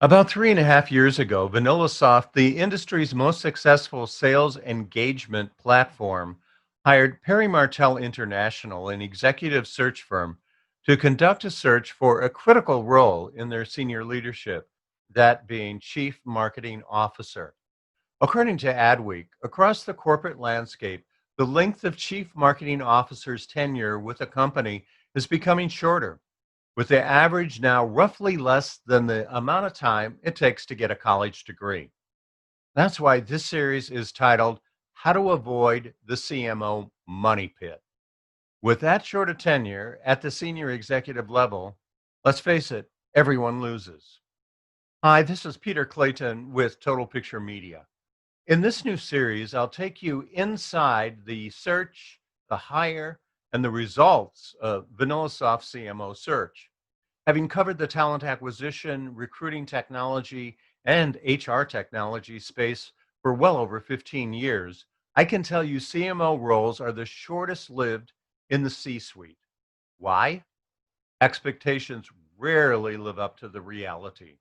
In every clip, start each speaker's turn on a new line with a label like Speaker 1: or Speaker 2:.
Speaker 1: About 3.5 years ago, VanillaSoft, the industry's most successful sales engagement platform, hired Perry-Martel International, an executive search firm, to conduct a search for a critical role in their senior leadership, that being Chief Marketing Officer. According to AdWeek, across the corporate landscape, the length of Chief Marketing Officer's tenure with a company is becoming shorter, with the average now roughly less than the amount of time it takes to get a college degree. That's why this series is titled How to Avoid the CMO Money Pit. With that short a tenure at the senior executive level, let's face it, everyone loses. Hi, this is Peter Clayton with Total Picture Media. In this new series, I'll take you inside the search, the hire, and the results of VanillaSoft CMO search. Having covered the talent acquisition, recruiting technology, and HR technology space for well over 15 years, I can tell you CMO roles are the shortest lived in the C-suite. Why? Expectations rarely live up to the reality.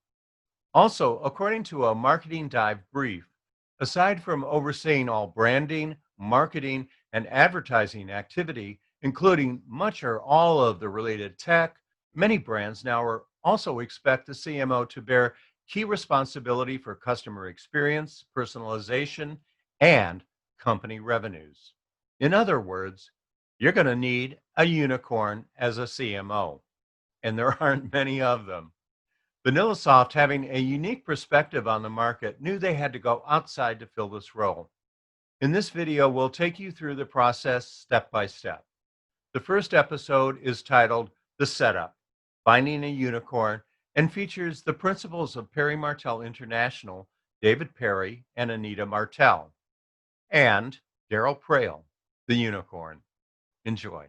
Speaker 1: Also, according to a Marketing Dive brief, aside from overseeing all branding, marketing, and advertising activity, including much or all of the related tech, many brands now are also expect the CMO to bear key responsibility for customer experience, personalization, and company revenues. In other words, you're going to need a unicorn as a CMO, and there aren't many of them. VanillaSoft, having a unique perspective on the market, knew they had to go outside to fill this role. In this video, we'll take you through the process step by step. The first episode is titled The Setup, Finding a Unicorn, and features the principals of Perry-Martel International, David Perry and Anita Martel, and Daryl Prail, the unicorn. Enjoy.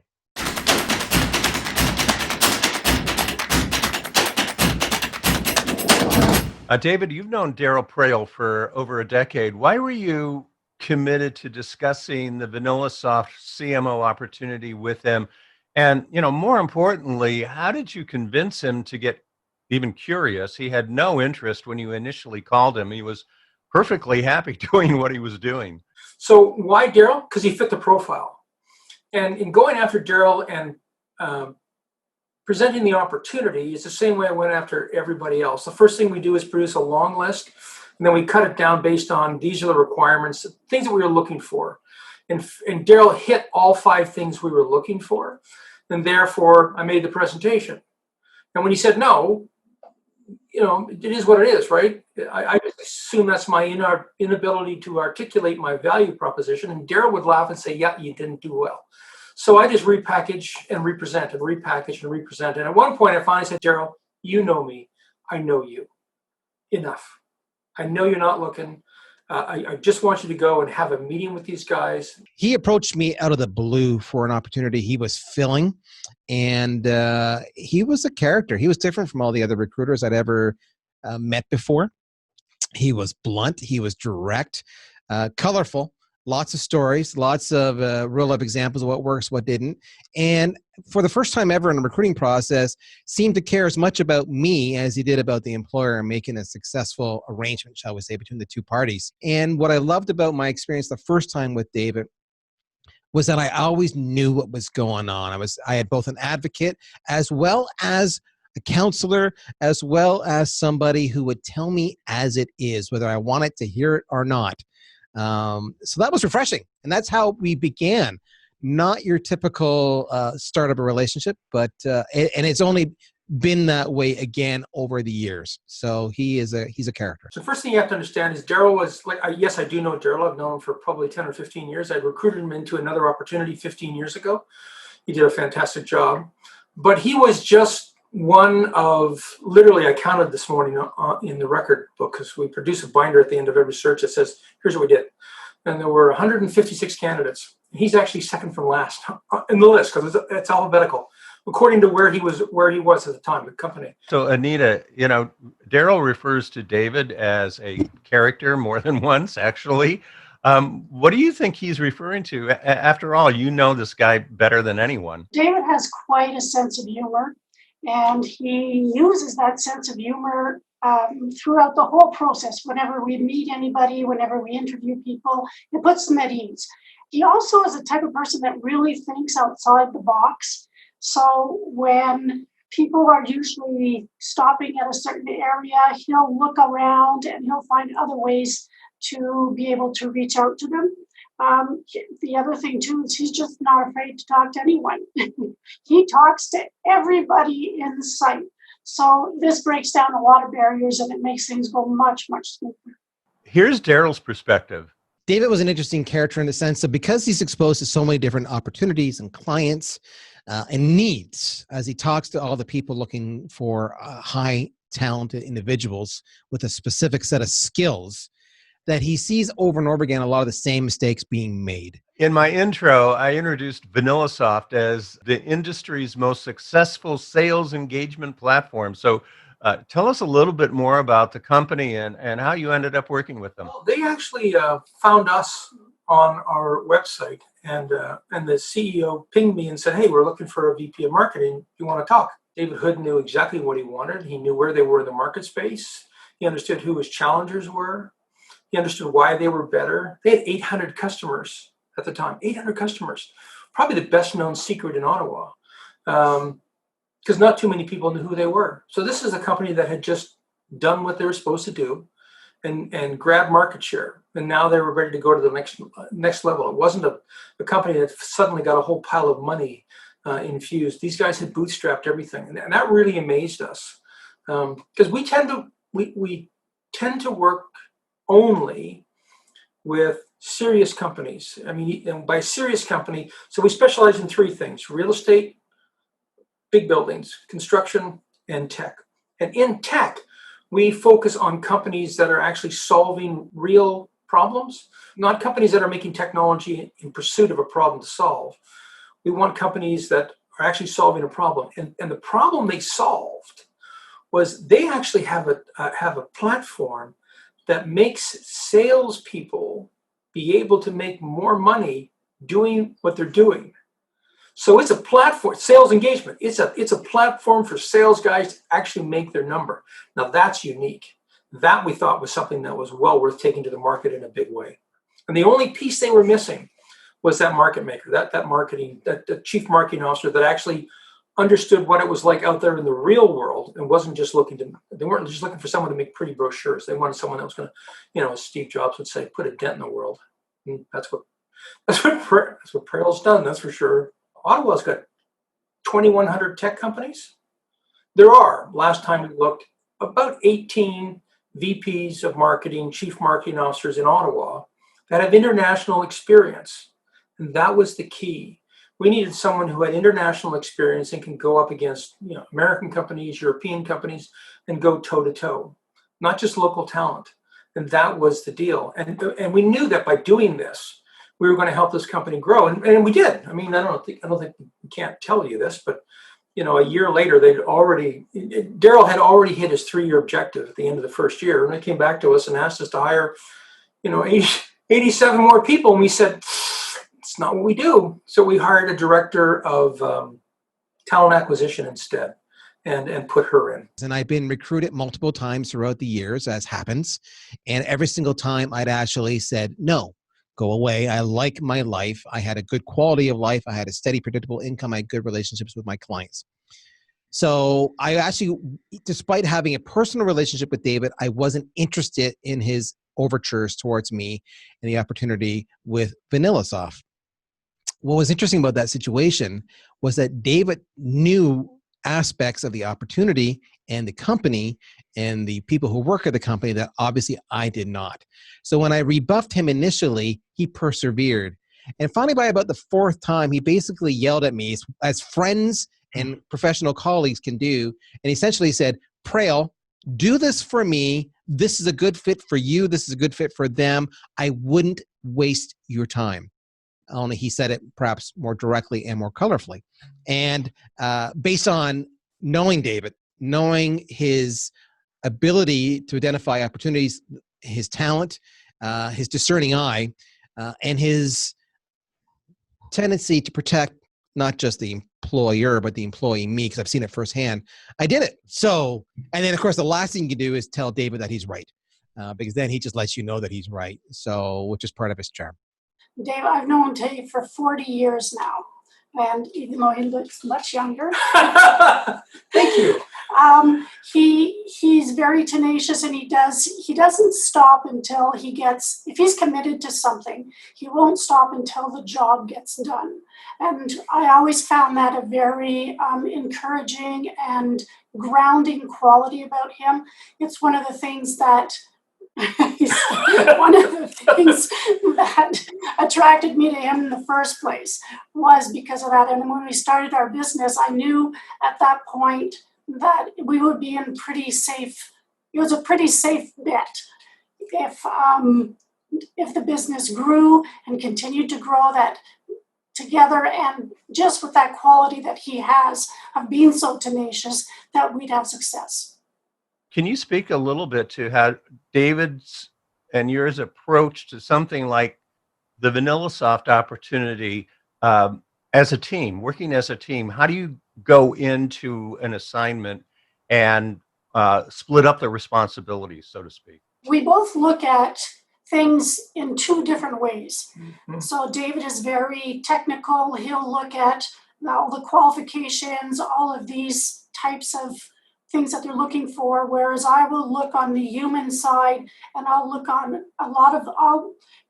Speaker 1: David, you've known Daryl Prail for over a decade. Why were you committed to discussing the VanillaSoft CMO opportunity with him? And, more importantly, how did you convince him to get even curious? He had no interest when you initially called him. He was perfectly happy doing what he was doing.
Speaker 2: So why Daryl? Because he fit the profile. And in going after Daryl and presenting the opportunity, it's the same way I went after everybody else. The first thing we do is produce a long list, and then we cut it down based on these are the requirements, things that we were looking for. And Daryl hit all 5 things we were looking for, and therefore I made the presentation. And when he said no, it is what it is, right? I assume that's my inability to articulate my value proposition, and Daryl would laugh and say, yeah, you didn't do well. So I just repackage and represent and repackage and represent. And at one point I finally said, Daryl, you know me. I know you. Enough. I know you're not looking. I just want you to go and have a meeting with these guys.
Speaker 3: He approached me out of the blue for an opportunity he was filling. And he was a character. He was different from all the other recruiters I'd ever met before. He was blunt. He was direct, colorful. Lots of stories, lots of real-life examples of what works, what didn't. And for the first time ever in a recruiting process, seemed to care as much about me as he did about the employer and making a successful arrangement, shall we say, between the two parties. And what I loved about my experience the first time with David was that I always knew what was going on. I had both an advocate as well as a counselor, as well as somebody who would tell me as it is, whether I wanted to hear it or not. So that was refreshing. And that's how we began. Not your typical start of a relationship, but and it's only been that way again over the years. So he's a character.
Speaker 2: So the first thing you have to understand is Daryl was like, yes, I do know Daryl. I've known him for probably 10 or 15 years. I recruited him into another opportunity 15 years ago. He did a fantastic job. But he was just one of, literally, I counted this morning in the record book, because we produce a binder at the end of every search that says, here's what we did. And there were 156 candidates. He's actually second from last in the list, because it's alphabetical, according to where he was at the time, the company.
Speaker 1: So Anita, Daryl refers to David as a character more than once, actually. What do you think he's referring to? After all, you know this guy better than anyone.
Speaker 4: David has quite a sense of humor, and he uses that sense of humor throughout the whole process. Whenever we meet anybody, whenever we interview people, it puts them at ease. He also is the type of person that really thinks outside the box. So when people are usually stopping at a certain area, he'll look around and he'll find other ways to be able to reach out to them. The other thing too is he's just not afraid to talk to anyone. He talks to everybody in sight. So this breaks down a lot of barriers and it makes things go much, much smoother.
Speaker 1: Here's Daryl's perspective.
Speaker 3: David was an interesting character in the sense of because he's exposed to so many different opportunities and clients and needs as he talks to all the people looking for high talented individuals with a specific set of skills, that he sees over and over again a lot of the same mistakes being made.
Speaker 1: In my intro, I introduced VanillaSoft as the industry's most successful sales engagement platform. So tell us a little bit more about the company and how you ended up working with them.
Speaker 2: Well, they actually found us on our website, and the CEO pinged me and said, "Hey, we're looking for a VP of marketing. Do you want to talk?" David Hood knew exactly what he wanted. He knew where they were in the market space. He understood who his challengers were. He understood why they were better. They had 800 customers at the time, 800 customers, probably the best known secret in Ottawa, because not too many people knew who they were. So this is a company that had just done what they were supposed to do and grab market share. And now they were ready to go to the next level. It wasn't a company that suddenly got a whole pile of money infused. These guys had bootstrapped everything. And that really amazed us because we tend to work only with serious companies. I mean, and by serious company, so we specialize in three things: real estate, big buildings, construction, and tech. And in tech, we focus on companies that are actually solving real problems, not companies that are making technology in pursuit of a problem to solve. We want companies that are actually solving a problem. And the problem they solved was they actually have a platform that makes salespeople be able to make more money doing what they're doing. So it's a platform, sales engagement. It's a platform for sales guys to actually make their number. Now that's unique. That we thought was something that was well worth taking to the market in a big way. And the only piece they were missing was that market maker, that chief marketing officer that actually understood what it was like out there in the real world and wasn't just they weren't just looking for someone to make pretty brochures. They wanted someone that was going to, as Steve Jobs would say, put a dent in the world. And that's what Prail's done. That's for sure. Ottawa's got 2,100 tech companies. There are, last time we looked, about 18 VPs of marketing, chief marketing officers in Ottawa that have international experience. And that was the key. We needed someone who had international experience and can go up against American companies, European companies, and go toe to toe, not just local talent. And that was the deal. And we knew that by doing this, we were going to help this company grow, and we did. I mean, I don't think we can't tell you this, but a year later, Daryl had already hit his 3-year objective at the end of the first year, and they came back to us and asked us to hire, 87 more people, and we said, it's not what we do. So we hired a director of talent acquisition instead, and put her in.
Speaker 3: And I've been recruited multiple times throughout the years, as happens, and every single time I'd actually said no. Go away. I like my life. I had a good quality of life. I had a steady, predictable income. I had good relationships with my clients. So I actually, despite having a personal relationship with David, I wasn't interested in his overtures towards me and the opportunity with VanillaSoft. What was interesting about that situation was that David knew aspects of the opportunity and the company and the people who work at the company that obviously I did not. So when I rebuffed him initially, he persevered. And finally, by about the 4th time, he basically yelled at me as friends and professional colleagues can do. And essentially said, Prail, do this for me. This is a good fit for you. This is a good fit for them. I wouldn't waste your time. Only he said it perhaps more directly and more colorfully. And based on knowing David, knowing his ability to identify opportunities, his talent, his discerning eye, and his tendency to protect not just the employer, but the employee, me, because I've seen it firsthand. I did it. So, and then of course, the last thing you can do is tell David that he's right, because then he just lets you know that he's right. So, which is part of his charm.
Speaker 4: Dave, I've known Dave for 40 years now. And even though he looks much younger,
Speaker 2: Thank you.
Speaker 4: He's very tenacious, and he doesn't stop until if he's committed to something, he won't stop until the job gets done. And I always found that a very encouraging and grounding quality about him. It's one of the things that one of the things that attracted me to him in the first place was because of that. And when we started our business, I knew at that point that we would be in pretty safe. It was a pretty safe bet if the business grew and continued to grow, that together, and just with that quality that he has of being so tenacious, that we'd have success.
Speaker 1: Can you speak a little bit to how David's and yours approach to something like the VanillaSoft opportunity as a team, working as a team? How do you go into an assignment and split up the responsibilities, so to speak?
Speaker 4: We both look at things in two different ways. Mm-hmm. So David is very technical. He'll look at all the qualifications, all of these types of things that they're looking for, whereas I will look on the human side, and I'll look on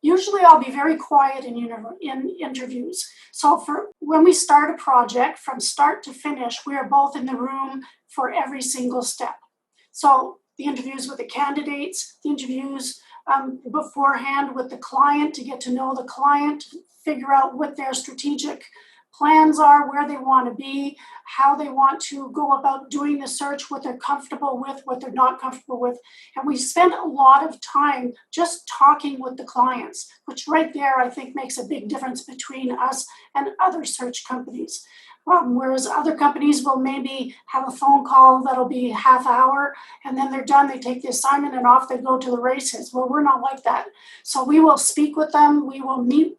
Speaker 4: usually I'll be very quiet in interviews. So when we start a project from start to finish, we are both in the room for every single step. So the interviews with the candidates, the interviews beforehand with the client to get to know the client, figure out what their strategic plans are, where they want to be, how they want to go about doing the search, what they're comfortable with, what they're not comfortable with. And we spend a lot of time just talking with the clients, which right there I think makes a big difference between us and other search companies. Whereas other companies will maybe have a phone call that'll be half hour, and then they're done, they take the assignment and off they go to the races. Well, we're not like that. So we will speak with them, we will meet,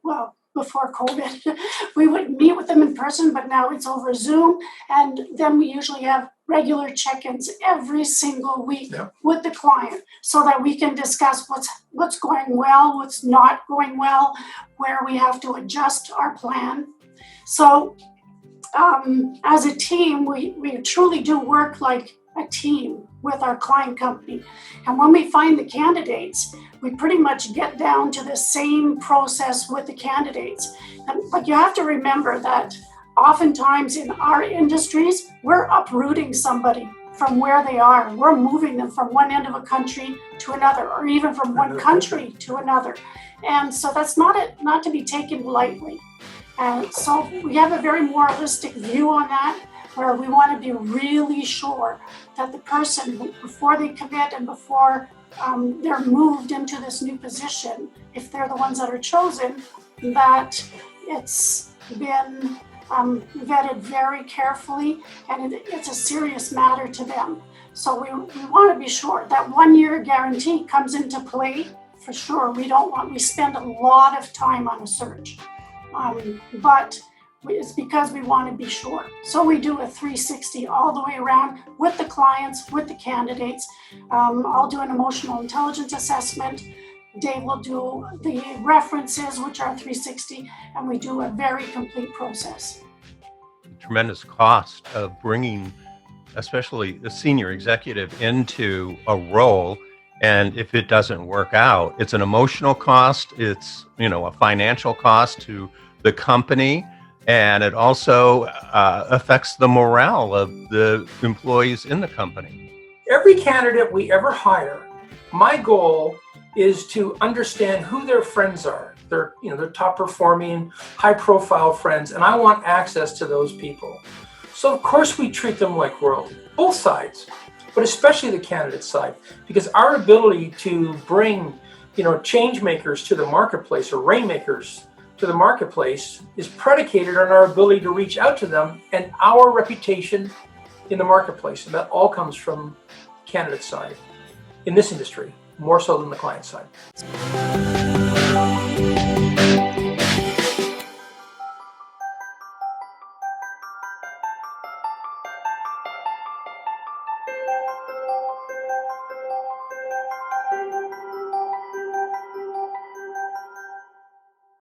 Speaker 4: before COVID, we would meet with them in person, but now it's over Zoom. And then we usually have regular check-ins every single week with the client, so that we can discuss what's going well, what's not going well, where we have to adjust our plan. So as a team, we truly do work like a team with our client company. And when we find the candidates, we pretty much get down to the same process with the candidates. But you have to remember that oftentimes in our industries, we're uprooting somebody from where they are. We're moving them from one end of a country to another, or even from one country to another. And so that's not to be taken lightly. And so we have a very moralistic view on that, where we want to be really sure that the person, before they commit and before they're moved into this new position, if they're the ones that are chosen, that it's been vetted very carefully, and it's a serious matter to them. So we want to be sure that 1 year guarantee comes into play for sure. We spend a lot of time on a search, but it's because we want to be sure. So we do a 360 all the way around with the clients, with the candidates. I'll do an emotional intelligence assessment. Dave will do the references, which are 360, and we do a very complete process.
Speaker 1: Tremendous cost of bringing, especially the senior executive, into a role. And if it doesn't work out, it's an emotional cost. It's, a financial cost to the company. And it also affects the morale of the employees in the company.
Speaker 2: Every candidate we ever hire, my goal is to understand who their friends are. Their top performing, high profile friends, and I want access to those people. So of course we treat them like royalty, both sides, but especially the candidate side, because our ability to bring, change makers to the marketplace, or rainmakers to the marketplace, is predicated on our ability to reach out to them and our reputation in the marketplace. And that all comes from the candidate side in this industry, more so than the client side.